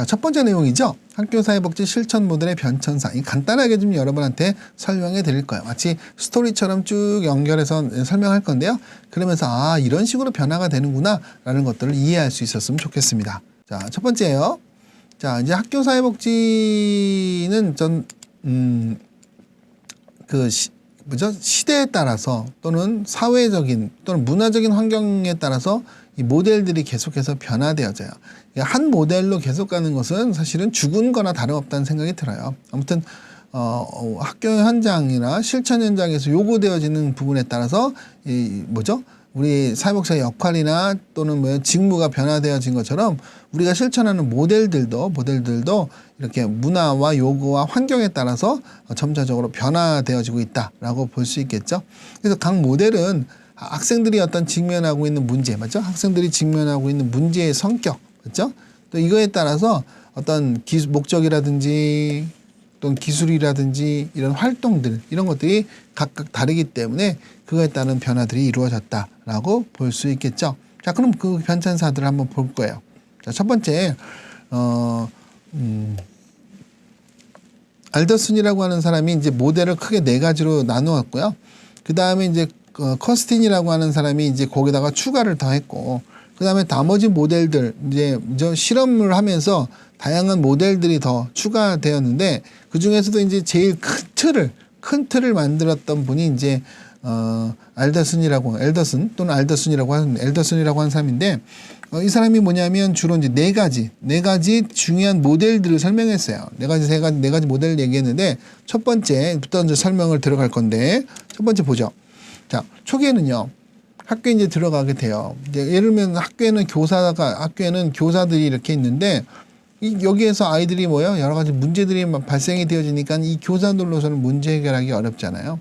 자, 첫 번째 내용이죠. 학교사회복지 실천 모델의 변천사. 간단하게 좀 여러분한테 설명해 드릴 거예요. 마치 스토리처럼 쭉 연결해서 설명할 건데요. 그러면서 아, 이런 식으로 변화가 되는구나 라는 것들을 이해할 수 있었으면 좋겠습니다. 자, 첫 번째예요. 자, 이제 학교사회복지는 시대에 따라서 또는 사회적인 또는 문화적인 환경에 따라서 이 모델들이 계속해서 변화되어져요. 한 모델로 계속 가는 것은 사실은 죽은 거나 다름없다는 생각이 들어요. 아무튼 학교 현장이나 실천 현장에서 요구되어지는 부분에 따라서 우리 사회복지사의 역할이나 또는 직무가 변화되어진 것처럼 우리가 실천하는 모델들도 이렇게 문화와 요구와 환경에 따라서 점차적으로 변화되어지고 있다라고 볼 수 있겠죠. 그래서 각 모델은 학생들이 어떤 직면하고 있는 문제, 맞죠? 학생들이 직면하고 있는 문제의 성격, 맞죠? 또 이거에 따라서 어떤 목적이라든지 또는 기술이라든지 이런 활동들, 이런 것들이 각각 다르기 때문에 그거에 따른 변화들이 이루어졌다라고 볼 수 있겠죠. 자, 그럼 그 변천사들을 한번 볼 거예요. 자, 첫 번째, 알더슨이라고 하는 사람이 이제 모델을 크게 4가지로 나누었고요. 그 다음에 이제 커스틴이라고 하는 사람이 이제 거기다가 추가를 더했고, 그 다음에 나머지 모델들 이제 실험을 하면서 다양한 모델들이 더 추가되었는데 그 중에서도 이제 제일 큰 틀을 만들었던 분이 이제 엘더슨이라고 하는 사람인데 이 사람이 뭐냐면 주로 이제 네 가지 중요한 모델들을 설명했어요. 네 가지 모델을 얘기했는데 첫 번째부터 이제 설명을 들어갈 건데 첫 번째 보죠. 자, 초기에는요. 학교에 이제 들어가게 돼요. 예를 들면 학교에는 교사들이 이렇게 있는데 여기에서 아이들이 여러 가지 문제들이 발생이 되어지니까 이 교사들로서는 문제 해결하기 어렵잖아요.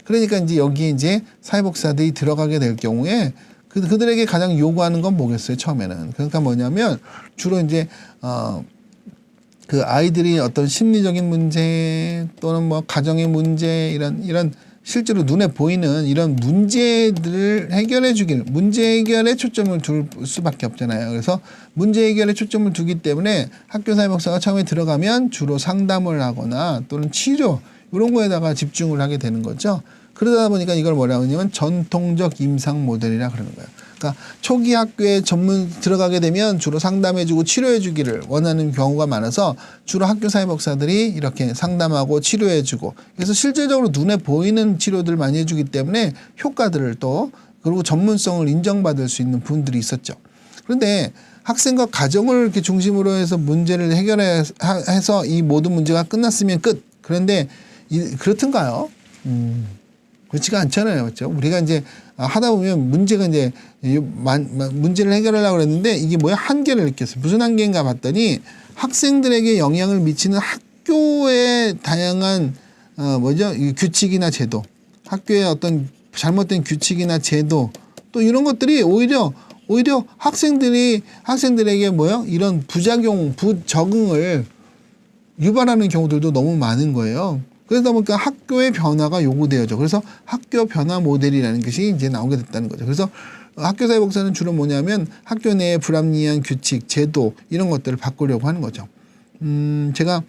그러니까 이제 여기에 이제 사회복지사들이 들어가게 될 경우에 그들에게 가장 요구하는 건 뭐겠어요, 처음에는. 그러니까 뭐냐면 주로 이제 그 아이들이 어떤 심리적인 문제 또는 가정의 문제 이런 실제로 눈에 보이는 이런 문제들을 문제 해결에 초점을 둘 수밖에 없잖아요. 그래서 문제 해결에 초점을 두기 때문에 학교사회복지사가 처음에 들어가면 주로 상담을 하거나 또는 치료 이런 거에다가 집중을 하게 되는 거죠. 그러다 보니까 이걸 뭐라고 하냐면 전통적 임상 모델이라 그러는 거예요. 그러니까 초기 학교에 들어가게 되면 주로 상담해주고 치료해주기를 원하는 경우가 많아서 주로 학교사회복지사들이 이렇게 상담하고 치료해주고 그래서 실질적으로 눈에 보이는 치료들을 많이 해주기 때문에 효과들을 그리고 전문성을 인정받을 수 있는 분들이 있었죠. 그런데 학생과 가정을 이렇게 중심으로 해서 문제를 해결해서 이 모든 문제가 끝났으면 끝. 그런데 그렇던가요? 그렇지가 않잖아요. 그렇죠? 우리가 이제 하다 보면 문제가 이제 문제를 해결하려고 그랬는데 이게 한계를 느꼈어요. 무슨 한계인가 봤더니 학생들에게 영향을 미치는 학교의 다양한 규칙이나 제도, 학교의 어떤 잘못된 규칙이나 제도 또 이런 것들이 오히려 학생들에게 이런 부적응을 유발하는 경우들도 너무 많은 거예요. 그러다 보니까 학교의 변화가 요구되어져. 그래서 학교 변화 모델이라는 것이 이제 나오게 됐다는 거죠. 그래서 학교사회복지사는 주로 뭐냐면 학교 내에 불합리한 규칙, 제도 이런 것들을 바꾸려고 하는 거죠. 제가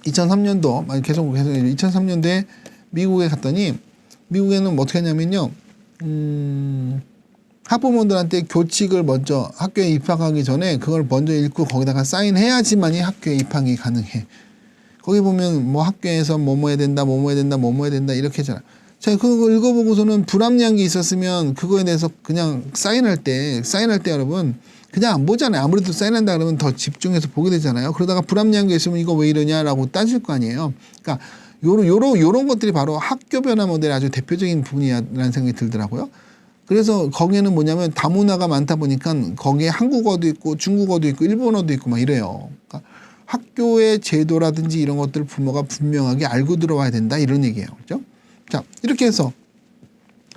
2003년도 계속 2003년도에 미국에 갔더니 미국에는 어떻게 하냐면요. 학부모들한테 교칙을 먼저 학교에 입학하기 전에 그걸 먼저 읽고 거기다가 사인해야지만이 학교에 입학이 가능해. 거기 보면 학교에서 뭐뭐 해야 된다 이렇게 하잖아. 자, 그거 읽어보고서는 불합리한 게 있었으면 그거에 대해서 그냥 사인할 때 여러분 그냥 안 보잖아요. 아무래도 사인한다 그러면 더 집중해서 보게 되잖아요. 그러다가 불합리한 게 있으면 이거 왜 이러냐라고 따질 거 아니에요. 그러니까 요런 것들이 바로 학교 변화 모델의 아주 대표적인 부분이라는 생각이 들더라고요. 그래서 거기에는 뭐냐면 다문화가 많다 보니까 거기에 한국어도 있고 중국어도 있고 일본어도 있고 이래요. 그러니까 학교의 제도라든지 이런 것들을 부모가 분명하게 알고 들어와야 된다 이런 얘기예요. 그렇죠? 자, 이렇게 해서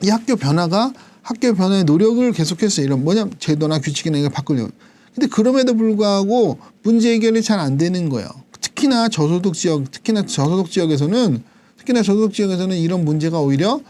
이 학교의 변화의 노력을 계속해서 이런 제도나 규칙이나 이걸 바꾸려고. 근데 그럼에도 불구하고 문제 해결이 잘 안 되는 거예요. 특히나 저소득 지역에서는 이런 문제가 오히려